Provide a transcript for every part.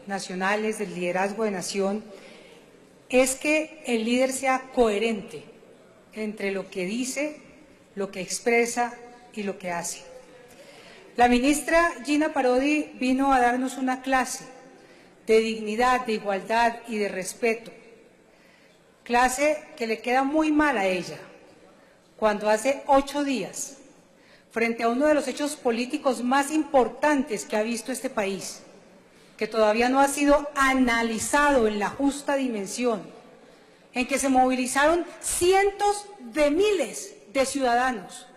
nacionales, del liderazgo de nación, es que el líder sea coherente entre lo que dice, lo que expresa y lo que hace. La ministra Gina Parodi vino a darnos una clase de dignidad, de igualdad y de respeto, clase que le queda muy mal a ella, cuando hace 8 días, frente a uno de los hechos políticos más importantes que ha visto este país, que todavía no ha sido analizado en la justa dimensión, en que se movilizaron cientos de miles de ciudadanos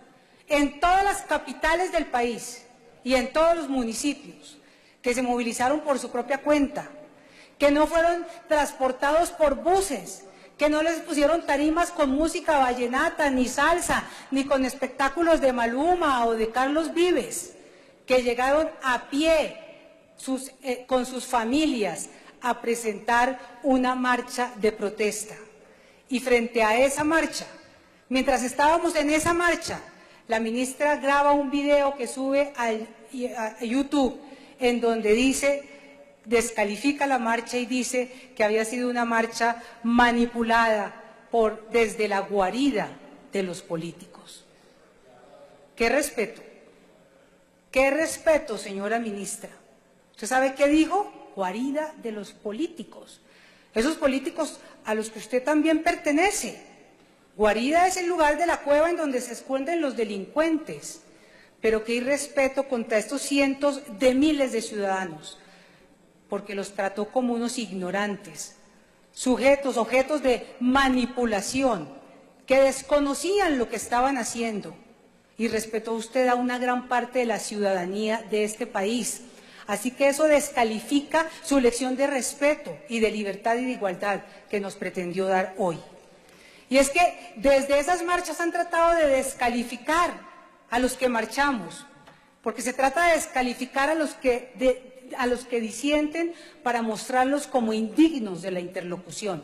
en todas las capitales del país y en todos los municipios, que se movilizaron por su propia cuenta, que no fueron transportados por buses, que no les pusieron tarimas con música vallenata, ni salsa, ni con espectáculos de Maluma o de Carlos Vives, que llegaron a pie con sus familias a presentar una marcha de protesta. Y frente a esa marcha, mientras estábamos en esa marcha, la ministra graba un video que sube a YouTube en donde descalifica la marcha y dice que había sido una marcha manipulada desde la guarida de los políticos. ¡Qué respeto! ¡Qué respeto, señora ministra! ¿Usted sabe qué dijo? Guarida de los políticos. Esos políticos a los que usted también pertenece. Guarida es el lugar de la cueva en donde se esconden los delincuentes. Pero qué irrespeto contra estos cientos de miles de ciudadanos, porque los trató como unos ignorantes, objetos de manipulación, que desconocían lo que estaban haciendo. Y respetó usted a una gran parte de la ciudadanía de este país. Así que eso descalifica su lección de respeto y de libertad y de igualdad que nos pretendió dar hoy. Y es que desde esas marchas han tratado de descalificar a los que marchamos, porque se trata de descalificar a los que disienten para mostrarlos como indignos de la interlocución.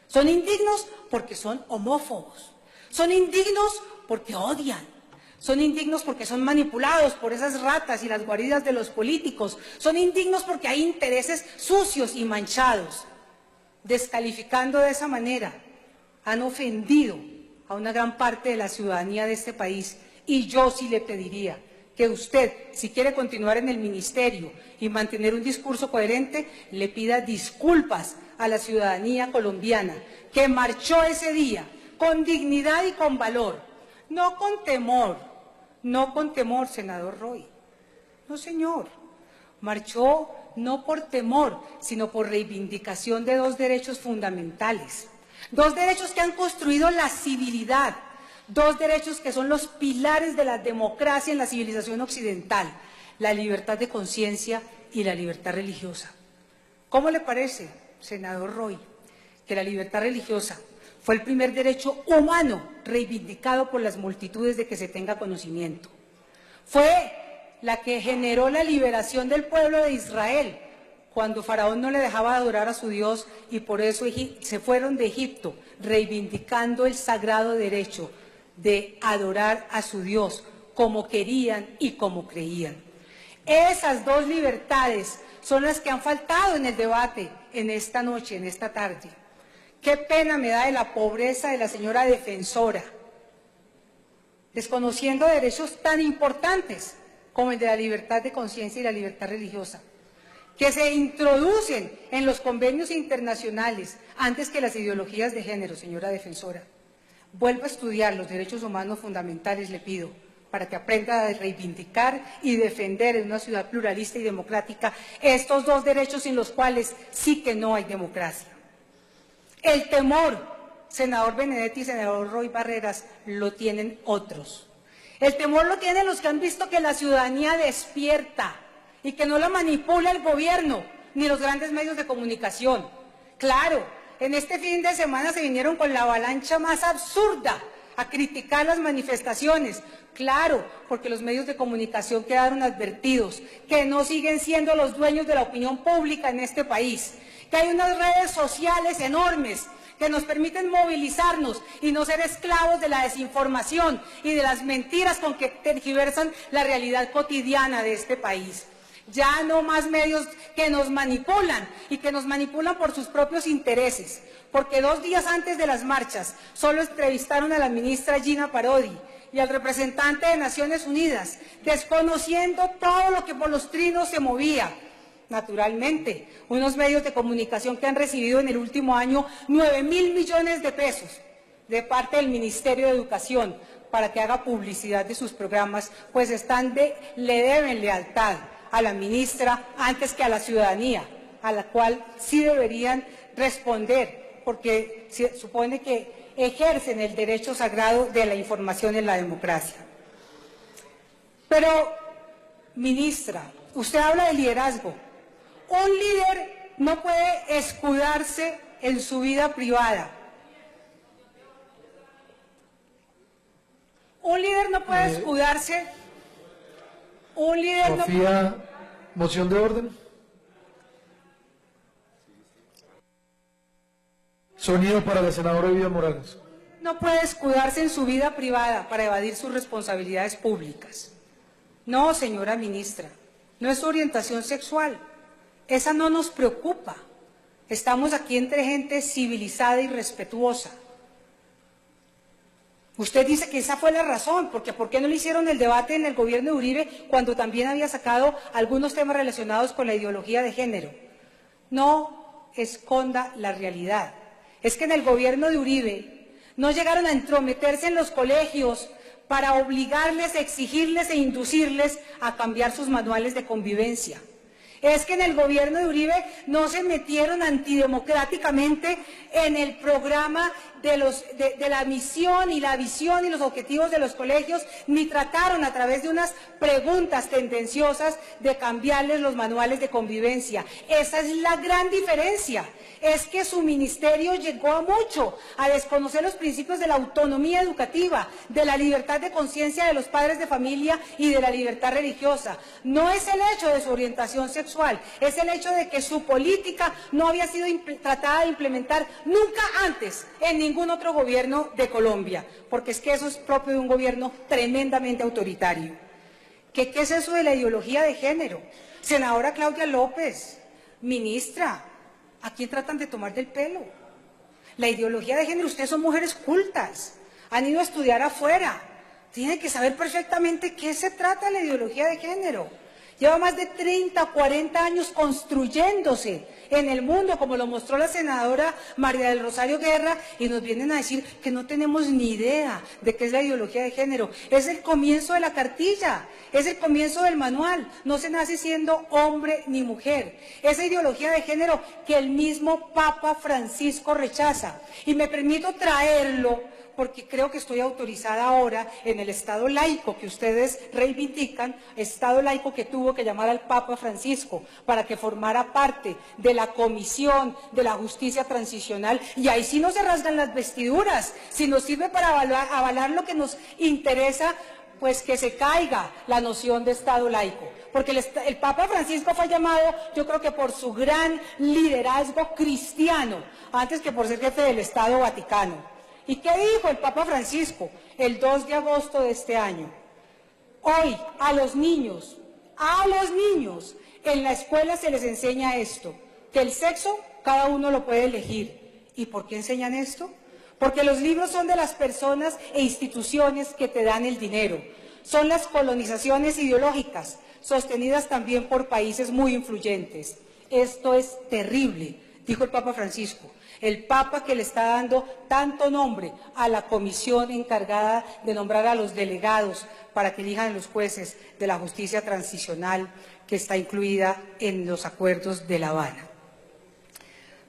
Son indignos porque son homófobos, son indignos porque odian, son indignos porque son manipulados por esas ratas y las guaridas de los políticos, son indignos porque hay intereses sucios y manchados. Descalificando de esa manera, han ofendido a una gran parte de la ciudadanía de este país. Y yo sí le pediría que usted, si quiere continuar en el ministerio y mantener un discurso coherente, le pida disculpas a la ciudadanía colombiana que marchó ese día con dignidad y con valor, no con temor, senador Roy. No, señor. Marchó no por temor, sino por reivindicación de 2 derechos fundamentales, 2 derechos que han construido la civilidad, 2 derechos que son los pilares de la democracia en la civilización occidental, la libertad de conciencia y la libertad religiosa. ¿Cómo le parece, senador Roy, que la libertad religiosa fue el primer derecho humano reivindicado por las multitudes de que se tenga conocimiento? Fue la que generó la liberación del pueblo de Israel, cuando Faraón no le dejaba adorar a su Dios y por eso se fueron de Egipto, reivindicando el sagrado derecho de adorar a su Dios como querían y como creían. Esas 2 libertades son las que han faltado en el debate en esta noche, en esta tarde. Qué pena me da de la pobreza de la señora defensora, desconociendo derechos tan importantes como el de la libertad de conciencia y la libertad religiosa, que se introducen en los convenios internacionales antes que las ideologías de género, señora defensora. Vuelva a estudiar los derechos humanos fundamentales, le pido, para que aprenda a reivindicar y defender en una ciudad pluralista y democrática estos 2 derechos sin los cuales sí que no hay democracia. El temor, senador Benedetti y senador Roy Barreras, lo tienen otros. El temor lo tienen los que han visto que la ciudadanía despierta y que no la manipula el gobierno ni los grandes medios de comunicación. Claro, en este fin de semana se vinieron con la avalancha más absurda a criticar las manifestaciones. Claro, porque los medios de comunicación quedaron advertidos que no siguen siendo los dueños de la opinión pública en este país, que hay unas redes sociales enormes que nos permiten movilizarnos y no ser esclavos de la desinformación y de las mentiras con que tergiversan la realidad cotidiana de este país. Ya no más medios que nos manipulan y que nos manipulan por sus propios intereses. Porque 2 días antes de las marchas solo entrevistaron a la ministra Gina Parodi y al representante de Naciones Unidas, desconociendo todo lo que por los trinos se movía. Naturalmente, unos medios de comunicación que han recibido en el último año 9.000 millones de pesos de parte del Ministerio de Educación para que haga publicidad de sus programas, pues le deben lealtad a la ministra antes que a la ciudadanía, a la cual sí deberían responder, porque se supone que ejercen el derecho sagrado de la información en la democracia. Pero, ministra, usted habla de liderazgo. Un líder no puede escudarse en su vida privada. Un líder no puede escudarse. Un líder Sofía, moción de orden. Sonido para la senadora Vivian Morales. No puede escudarse en su vida privada para evadir sus responsabilidades públicas. No, señora ministra, no es su orientación sexual. Esa no nos preocupa. Estamos aquí entre gente civilizada y respetuosa. Usted dice que esa fue la razón, porque ¿por qué no le hicieron el debate en el gobierno de Uribe cuando también había sacado algunos temas relacionados con la ideología de género? No esconda la realidad. Es que en el gobierno de Uribe no llegaron a entrometerse en los colegios para obligarles, exigirles e inducirles a cambiar sus manuales de convivencia. Es que en el gobierno de Uribe no se metieron antidemocráticamente en el programa de la misión y la visión y los objetivos de los colegios, ni trataron a través de unas preguntas tendenciosas de cambiarles los manuales de convivencia. Esa es la gran diferencia. Es que su ministerio llegó a mucho, a desconocer los principios de la autonomía educativa, de la libertad de conciencia de los padres de familia y de la libertad religiosa. No es el hecho de su orientación sexual, es el hecho de que su política no había sido tratada de implementar nunca antes en ningún otro gobierno de Colombia, porque es que eso es propio de un gobierno tremendamente autoritario. ¿Qué es eso de la ideología de género? Senadora Claudia López, ministra, ¿a quién tratan de tomar del pelo? La ideología de género, ustedes son mujeres cultas, han ido a estudiar afuera, tienen que saber perfectamente qué se trata la ideología de género. Lleva más de 30, 40 años construyéndose en el mundo, como lo mostró la senadora María del Rosario Guerra, y nos vienen a decir que no tenemos ni idea de qué es la ideología de género. Es el comienzo de la cartilla, es el comienzo del manual. No se nace siendo hombre ni mujer. Esa ideología de género que el mismo Papa Francisco rechaza. Y me permito traerlo porque creo que estoy autorizada ahora en el Estado laico que ustedes reivindican, Estado laico que tuvo que llamar al Papa Francisco para que formara parte de la Comisión de la Justicia Transicional, y ahí sí no se rasgan las vestiduras, si nos sirve para avalar lo que nos interesa, pues que se caiga la noción de Estado laico, porque el Papa Francisco fue llamado, yo creo que por su gran liderazgo cristiano, antes que por ser jefe del Estado Vaticano. ¿Y qué dijo el Papa Francisco el 2 de agosto de este año? Hoy a los niños, en la escuela se les enseña esto, que el sexo cada uno lo puede elegir. ¿Y por qué enseñan esto? Porque los libros son de las personas e instituciones que te dan el dinero. Son las colonizaciones ideológicas, sostenidas también por países muy influyentes. Esto es terrible, dijo el Papa Francisco. El Papa que le está dando tanto nombre a la comisión encargada de nombrar a los delegados para que elijan a los jueces de la justicia transicional que está incluida en los acuerdos de La Habana.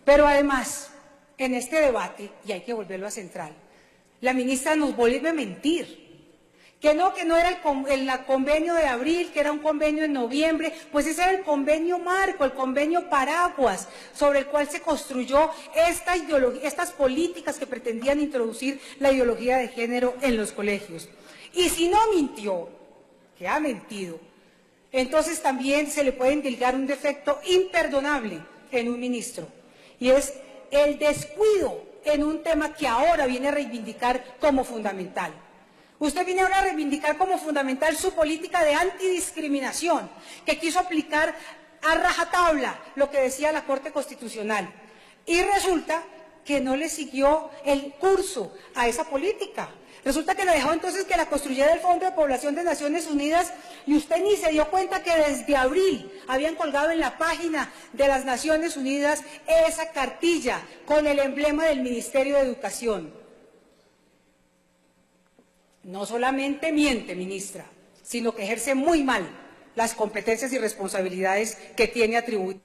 Pero además, en este debate, y hay que volverlo a central, la ministra nos vuelve a mentir. Que no era el convenio de abril, que era un convenio en noviembre, pues ese era el convenio marco, el convenio paraguas, sobre el cual se construyó estas políticas que pretendían introducir la ideología de género en los colegios. Y si no mintió, que ha mentido, entonces también se le puede indicar un defecto imperdonable en un ministro, y es el descuido en un tema que ahora viene a reivindicar como fundamental. Usted viene ahora a reivindicar como fundamental su política de antidiscriminación, que quiso aplicar a rajatabla lo que decía la Corte Constitucional. Y resulta que no le siguió el curso a esa política. Resulta que le dejó entonces que la construyera el Fondo de Población de Naciones Unidas y usted ni se dio cuenta que desde abril habían colgado en la página de las Naciones Unidas esa cartilla con el emblema del Ministerio de Educación. No solamente miente, ministra, sino que ejerce muy mal las competencias y responsabilidades que tiene atribuidas.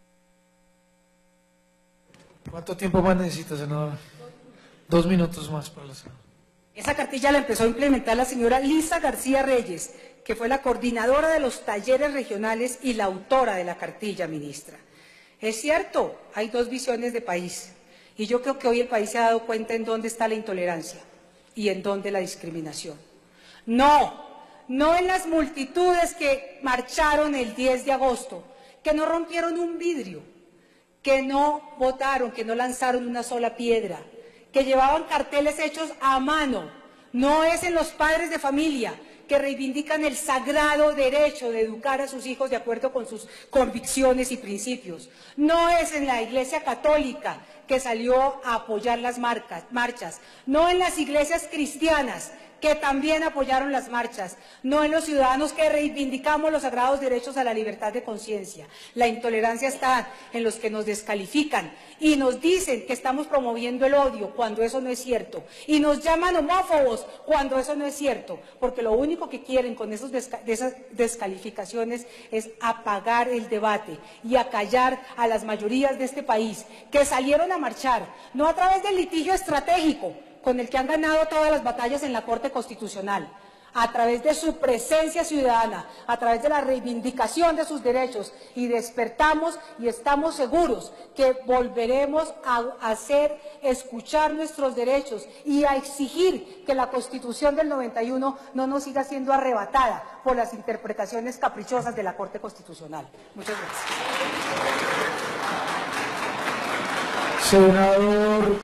¿Cuánto tiempo más necesita, senadora? 2 minutos más para la senadora. Esa cartilla la empezó a implementar la señora Lisa García Reyes, que fue la coordinadora de los talleres regionales y la autora de la cartilla, ministra. Es cierto, hay 2 visiones de país, y yo creo que hoy el país se ha dado cuenta en dónde está la intolerancia y en dónde la discriminación. No en las multitudes que marcharon el 10 de agosto, que no rompieron un vidrio, que no votaron, que no lanzaron una sola piedra, que llevaban carteles hechos a mano. No es en los padres de familia que reivindican el sagrado derecho de educar a sus hijos de acuerdo con sus convicciones y principios. No es en la Iglesia Católica que salió a apoyar las marchas. No en las iglesias cristianas que también apoyaron las marchas, no en los ciudadanos que reivindicamos los sagrados derechos a la libertad de conciencia. La intolerancia está en los que nos descalifican y nos dicen que estamos promoviendo el odio cuando eso no es cierto, y nos llaman homófobos cuando eso no es cierto, porque lo único que quieren con esas descalificaciones es apagar el debate y acallar a las mayorías de este país que salieron a marchar, no a través del litigio estratégico, con el que han ganado todas las batallas en la Corte Constitucional, a través de su presencia ciudadana, a través de la reivindicación de sus derechos, y despertamos y estamos seguros que volveremos a hacer escuchar nuestros derechos y a exigir que la Constitución del 91 no nos siga siendo arrebatada por las interpretaciones caprichosas de la Corte Constitucional. Muchas gracias. Senador